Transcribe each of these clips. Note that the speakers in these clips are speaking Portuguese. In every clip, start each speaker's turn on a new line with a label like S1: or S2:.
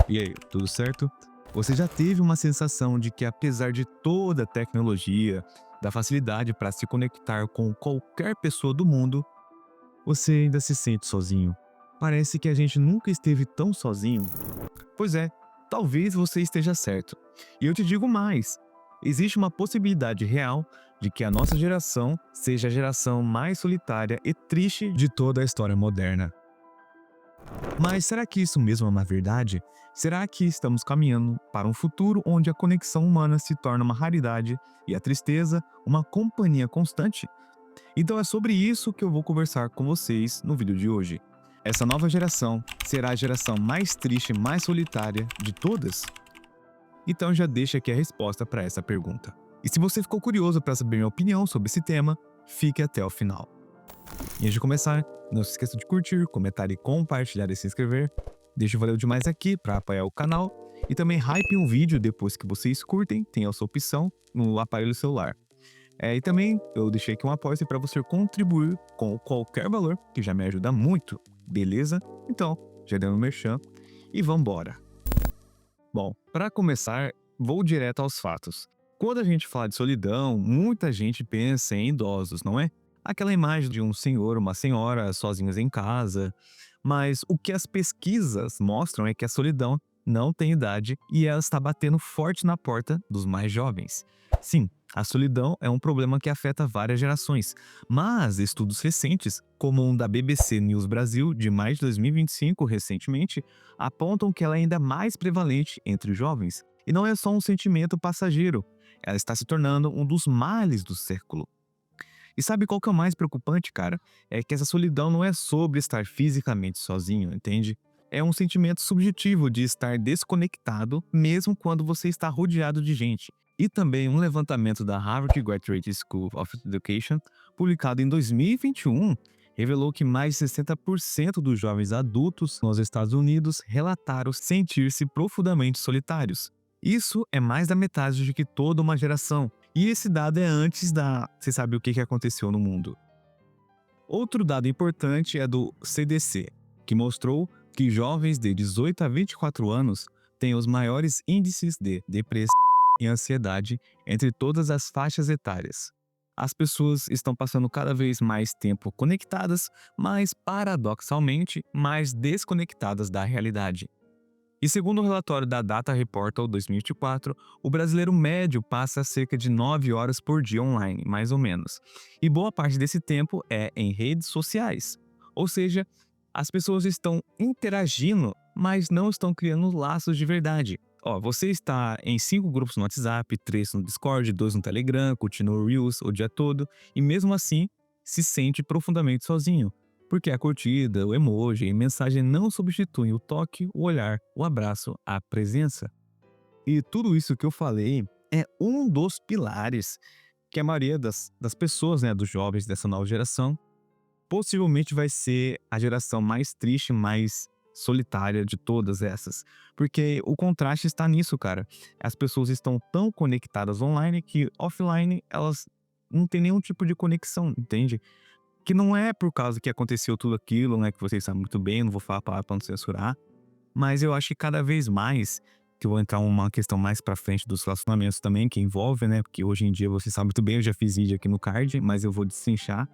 S1: E aí, tudo certo? Você já teve uma sensação de que, apesar de toda a tecnologia, da facilidade para se conectar com qualquer pessoa do mundo, você ainda se sente sozinho? Parece que a gente nunca esteve tão sozinho. Pois é, talvez você esteja certo. E eu te digo mais: existe uma possibilidade real de que a nossa geração seja a geração mais solitária e triste de toda a história moderna. Mas será que isso mesmo é uma verdade? Será que estamos caminhando para um futuro onde a conexão humana se torna uma raridade e a tristeza uma companhia constante? Então é sobre isso que eu vou conversar com vocês no vídeo de hoje. Essa nova geração será a geração mais triste e mais solitária de todas? Então já deixa aqui a resposta para essa pergunta. E se você ficou curioso para saber minha opinião sobre esse tema, fique até o final. E antes de começar, não se esqueça de curtir, comentar e compartilhar e se inscrever. Deixa o valeu demais aqui para apoiar o canal. E também hype um vídeo depois que vocês curtem, tem essa opção no aparelho celular. E também eu deixei aqui um apoio para você contribuir com qualquer valor, que já me ajuda muito, beleza? Então, já deu no merchan e vambora! Bom, para começar, vou direto aos fatos. Quando a gente fala de solidão, muita gente pensa em idosos, não é? Aquela imagem de um senhor, uma senhora sozinhos em casa. Mas o que as pesquisas mostram é que a solidão não tem idade e ela está batendo forte na porta dos mais jovens. Sim, a solidão é um problema que afeta várias gerações, mas estudos recentes, como um da BBC News Brasil de maio de 2025, recentemente, apontam que ela é ainda mais prevalente entre os jovens. E não é só um sentimento passageiro, ela está se tornando um dos males do século. E sabe qual que é o mais preocupante, cara? É que essa solidão não é sobre estar fisicamente sozinho, entende? É um sentimento subjetivo de estar desconectado, mesmo quando você está rodeado de gente. E também um levantamento da Harvard Graduate School of Education, publicado em 2021, revelou que mais de 60% dos jovens adultos nos Estados Unidos relataram sentir-se profundamente solitários. Isso é mais da metade do que toda uma geração. E esse dado é antes da... Você sabe o que aconteceu no mundo. Outro dado importante é do CDC, que mostrou que jovens de 18 a 24 anos têm os maiores índices de depressão e ansiedade entre todas as faixas etárias. As pessoas estão passando cada vez mais tempo conectadas, mas paradoxalmente mais desconectadas da realidade. E segundo o relatório da Data Reportal 2024, o brasileiro médio passa cerca de 9 horas por dia online, mais ou menos. E boa parte desse tempo é em redes sociais. Ou seja, as pessoas estão interagindo, mas não estão criando laços de verdade. Ó, você está em 5 grupos no WhatsApp, 3 no Discord, 2 no Telegram, continua o Reels o dia todo, e mesmo assim se sente profundamente sozinho. Porque a curtida, o emoji e mensagem não substituem o toque, o olhar, o abraço, a presença. E tudo isso que eu falei é um dos pilares que a maioria das pessoas, né, dos jovens dessa nova geração, possivelmente vai ser a geração mais triste, mais solitária de todas essas. Porque o contraste está nisso, cara. As pessoas estão tão conectadas online que offline elas não têm nenhum tipo de conexão, entende? Que não é por causa que aconteceu tudo aquilo, né, que vocês sabem muito bem, não vou falar a palavra pra não censurar, mas eu acho que cada vez mais, que eu vou entrar uma questão mais pra frente dos relacionamentos também, que envolve, né, porque hoje em dia vocês sabem muito bem, eu já fiz vídeo aqui no card, mas eu vou destrinchar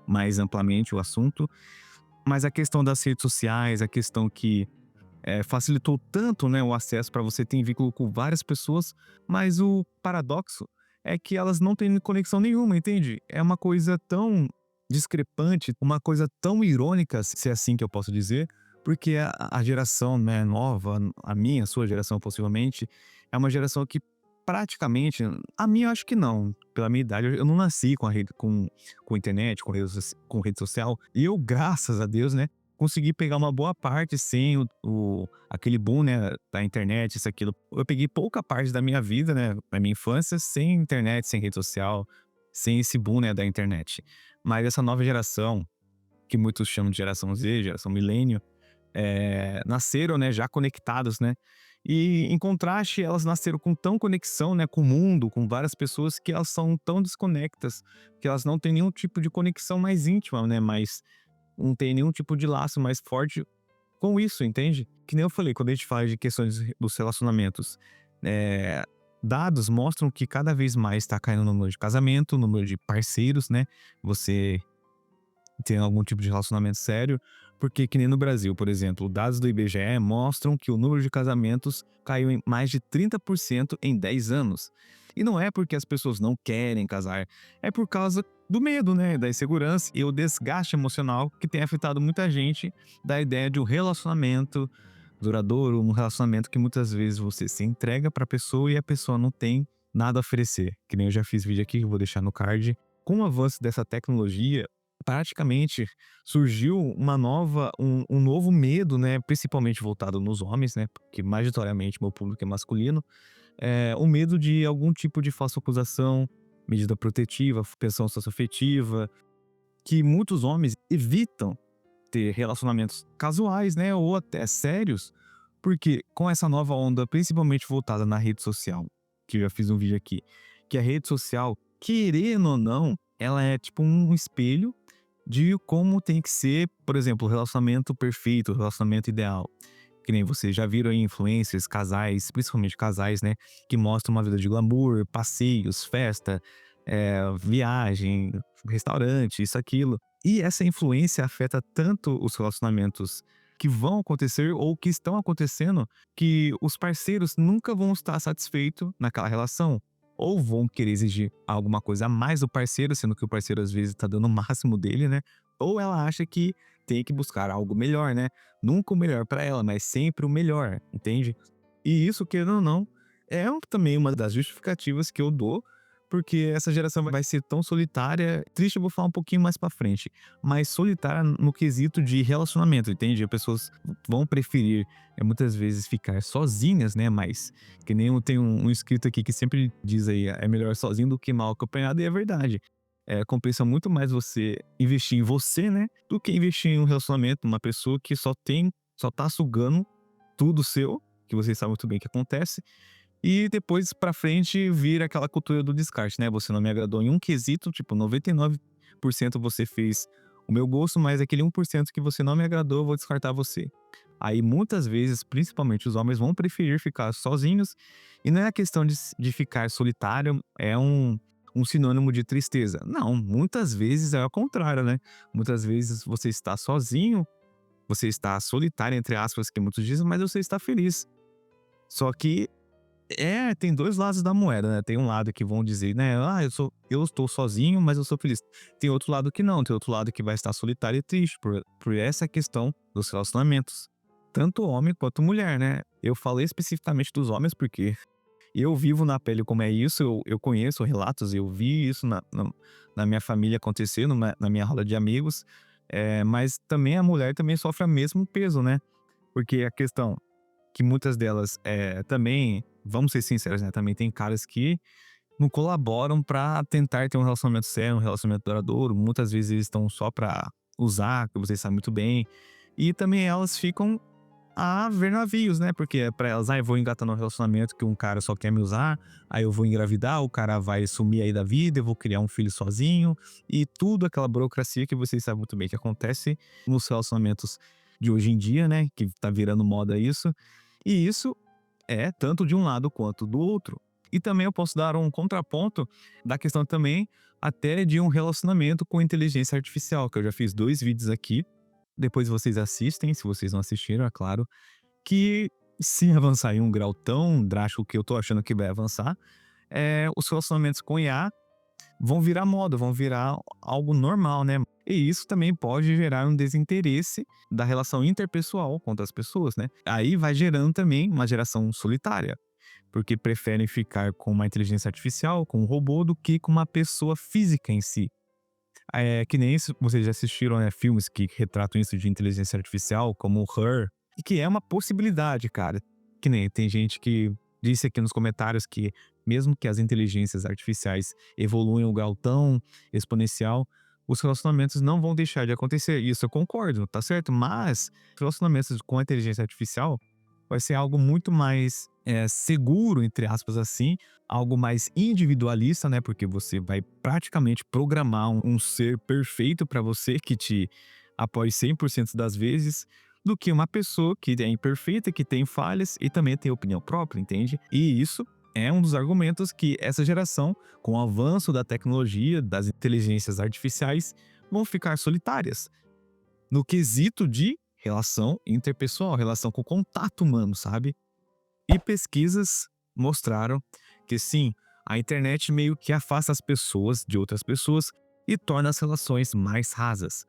S1: mais amplamente o assunto. Mas a questão das redes sociais, a questão que facilitou tanto, né, o acesso para você ter vínculo com várias pessoas, mas o paradoxo é que elas não têm conexão nenhuma, entende? É uma coisa tão discrepante, uma coisa tão irônica, se é assim que eu posso dizer, porque a geração, né, nova, a minha, a sua geração possivelmente, é uma geração que praticamente, a minha eu acho que não, pela minha idade, eu não nasci com a rede, com internet, com rede social, e eu, graças a Deus, né, consegui pegar uma boa parte sem aquele boom, né, da internet, isso, aquilo. Eu peguei pouca parte da minha vida, né, da minha infância, sem internet, sem rede social, sem esse boom, né, da internet. Mas essa nova geração, que muitos chamam de geração Z, geração milênio, nasceram, né, já conectados, né? E em contraste, elas nasceram com tão conexão, né, com o mundo, com várias pessoas, que elas são tão desconectas, que elas não têm nenhum tipo de conexão mais íntima, né, mais não tem nenhum tipo de laço mais forte com isso, entende? Que nem eu falei, quando a gente fala de questões dos relacionamentos, eh, dados mostram que cada vez mais está caindo o número de casamento, o número de parceiros, né? Você tem algum tipo de relacionamento sério, porque que nem no Brasil, por exemplo, dados do IBGE mostram que o número de casamentos caiu em mais de 30% em 10 anos. E não é porque as pessoas não querem casar, é por causa do medo, né, da insegurança e o desgaste emocional que tem afetado muita gente da ideia de um relacionamento duradouro, um relacionamento que muitas vezes você se entrega para a pessoa e a pessoa não tem nada a oferecer. Que nem eu já fiz vídeo aqui, que eu vou deixar no card. Com o avanço dessa tecnologia, praticamente surgiu um novo medo, né, principalmente voltado nos homens, né, porque majoritariamente meu público é masculino, o medo de algum tipo de falsa acusação, medida protetiva, pensão socioafetiva, que muitos homens evitam ter relacionamentos casuais, né, ou até sérios, porque com essa nova onda, principalmente voltada na rede social, que eu já fiz um vídeo aqui, que a rede social, querendo ou não, ela é tipo um espelho de como tem que ser, por exemplo, o relacionamento perfeito, o relacionamento ideal. Que nem vocês já viram aí influencers, casais, principalmente casais, né, que mostram uma vida de glamour, passeios, festa, viagem, restaurante, isso, aquilo. E essa influência afeta tanto os relacionamentos que vão acontecer ou que estão acontecendo, que os parceiros nunca vão estar satisfeitos naquela relação. Ou vão querer exigir alguma coisa a mais do parceiro, sendo que o parceiro às vezes está dando o máximo dele, né? Ou ela acha que tem que buscar algo melhor, né? Nunca o melhor para ela, mas sempre o melhor, entende? E isso, querendo ou não, também uma das justificativas que eu dou, porque essa geração vai ser tão solitária. Triste, eu vou falar um pouquinho mais pra frente, mas solitária no quesito de relacionamento, entende? As pessoas vão preferir, muitas vezes, ficar sozinhas, né? Mas, que nem tem um inscrito aqui que sempre diz aí, é melhor sozinho do que mal acompanhado, e é verdade. Compensa muito mais você investir em você, né? Do que investir em um relacionamento, uma pessoa que só tá sugando tudo seu, que vocês sabem muito bem que acontece, e depois pra frente vira aquela cultura do descarte, né? Você não me agradou em um quesito, tipo, 99% você fez o meu gosto, mas aquele 1% que você não me agradou, eu vou descartar você. Aí muitas vezes, principalmente os homens, vão preferir ficar sozinhos, e não é a questão de ficar solitário, é um sinônimo de tristeza. Não, muitas vezes é ao contrário, né? Muitas vezes você está sozinho, você está solitário, entre aspas, que muitos dizem, mas você está feliz. Só que tem 2 lados da moeda, né. Tem um lado que vão dizer, né: "Ah, eu estou sozinho, mas eu sou feliz". Tem outro lado que não, tem outro lado que vai estar solitário e triste por essa questão dos relacionamentos, tanto homem quanto mulher, né. Eu falei especificamente dos homens, porque eu vivo na pele como é isso, eu conheço relatos, eu vi isso na minha família acontecer, na minha roda de amigos, mas também a mulher também sofre o mesmo peso, né, porque a questão que muitas delas, também, vamos ser sinceros, né, também tem caras que não colaboram pra tentar ter um relacionamento sério, um relacionamento duradouro. Muitas vezes eles estão só pra usar, que vocês sabem muito bem. E também elas ficam a ver navios, né, porque pra elas: "Ah, eu vou engatar num relacionamento que um cara só quer me usar, aí eu vou engravidar, o cara vai sumir aí da vida, eu vou criar um filho sozinho", e tudo aquela burocracia que vocês sabem muito bem que acontece nos relacionamentos de hoje em dia, né, que tá virando moda isso. E isso é tanto de um lado quanto do outro. E também eu posso dar um contraponto da questão também até de um relacionamento com inteligência artificial, que eu já fiz 2 vídeos aqui, depois vocês assistem, se vocês não assistiram, é claro, que se avançar em um grau tão drástico que eu tô achando que vai avançar, os relacionamentos com IA vão virar moda, vão virar algo normal, né. E isso também pode gerar um desinteresse da relação interpessoal com outras pessoas, né. Aí vai gerando também uma geração solitária, porque preferem ficar com uma inteligência artificial, com um robô, do que com uma pessoa física em si. Que nem isso, vocês já assistiram, né, filmes que retratam isso de inteligência artificial, como Her, e que é uma possibilidade, cara. Que nem tem gente que disse aqui nos comentários que mesmo que as inteligências artificiais evoluam em um grau tão exponencial, os relacionamentos não vão deixar de acontecer. Isso eu concordo, tá certo? Mas relacionamentos com a inteligência artificial vai ser algo muito mais seguro, entre aspas, assim, algo mais individualista, né? Porque você vai praticamente programar um ser perfeito para você que te apoie 100% das vezes. do que uma pessoa que é imperfeita, que tem falhas e também tem opinião própria, entende? E isso é um dos argumentos que essa geração, com o avanço da tecnologia, das inteligências artificiais, vão ficar solitárias no quesito de relação interpessoal, relação com contato humano, sabe? E pesquisas mostraram que sim, a internet meio que afasta as pessoas de outras pessoas e torna as relações mais rasas.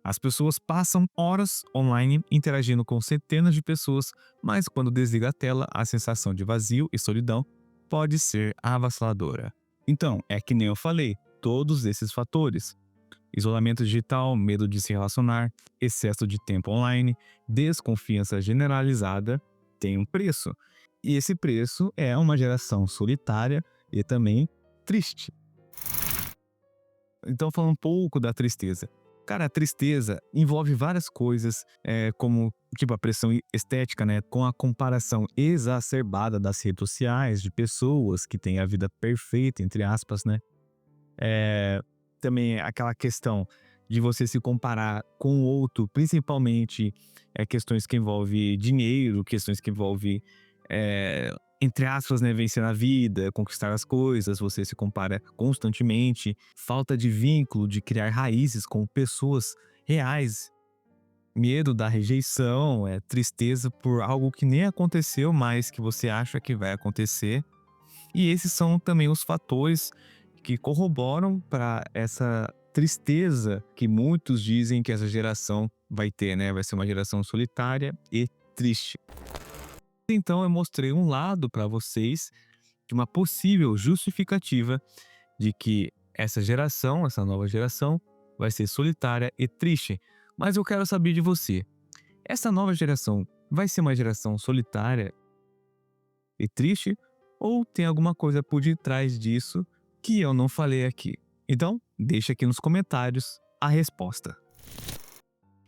S1: As pessoas passam horas online interagindo com centenas de pessoas, mas quando desliga a tela, a sensação de vazio e solidão pode ser avassaladora. Então, é que nem eu falei, todos esses fatores: isolamento digital, medo de se relacionar, excesso de tempo online, desconfiança generalizada, tem um preço. E esse preço é uma geração solitária e também triste. Então, falando um pouco da tristeza. Cara, a tristeza envolve várias coisas, como tipo a pressão estética, né? Com a comparação exacerbada das redes sociais, de pessoas que têm a vida perfeita, entre aspas, né? Também aquela questão de você se comparar com o outro, principalmente questões que envolvem dinheiro, questões que envolvem, entre aspas, né, vencer na vida, conquistar as coisas, você se compara constantemente, falta de vínculo, de criar raízes com pessoas reais, medo da rejeição, tristeza por algo que nem aconteceu, mas que você acha que vai acontecer. E esses são também os fatores que corroboram para essa tristeza que muitos dizem que essa geração vai ter, né? Vai ser uma geração solitária e triste. Então eu mostrei um lado para vocês de uma possível justificativa de que essa geração, essa nova geração, vai ser solitária e triste. Mas eu quero saber de você. Essa nova geração vai ser uma geração solitária e triste? Ou tem alguma coisa por detrás disso que eu não falei aqui? Então, deixa aqui nos comentários a resposta.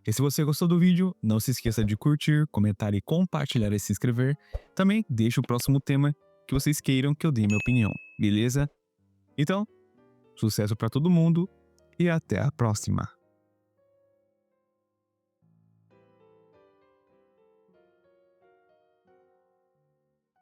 S1: E se você gostou do vídeo, não se esqueça de curtir, comentar e compartilhar e se inscrever. Também deixa o próximo tema que vocês queiram que eu dê minha opinião, beleza? Então, sucesso para todo mundo e até a próxima!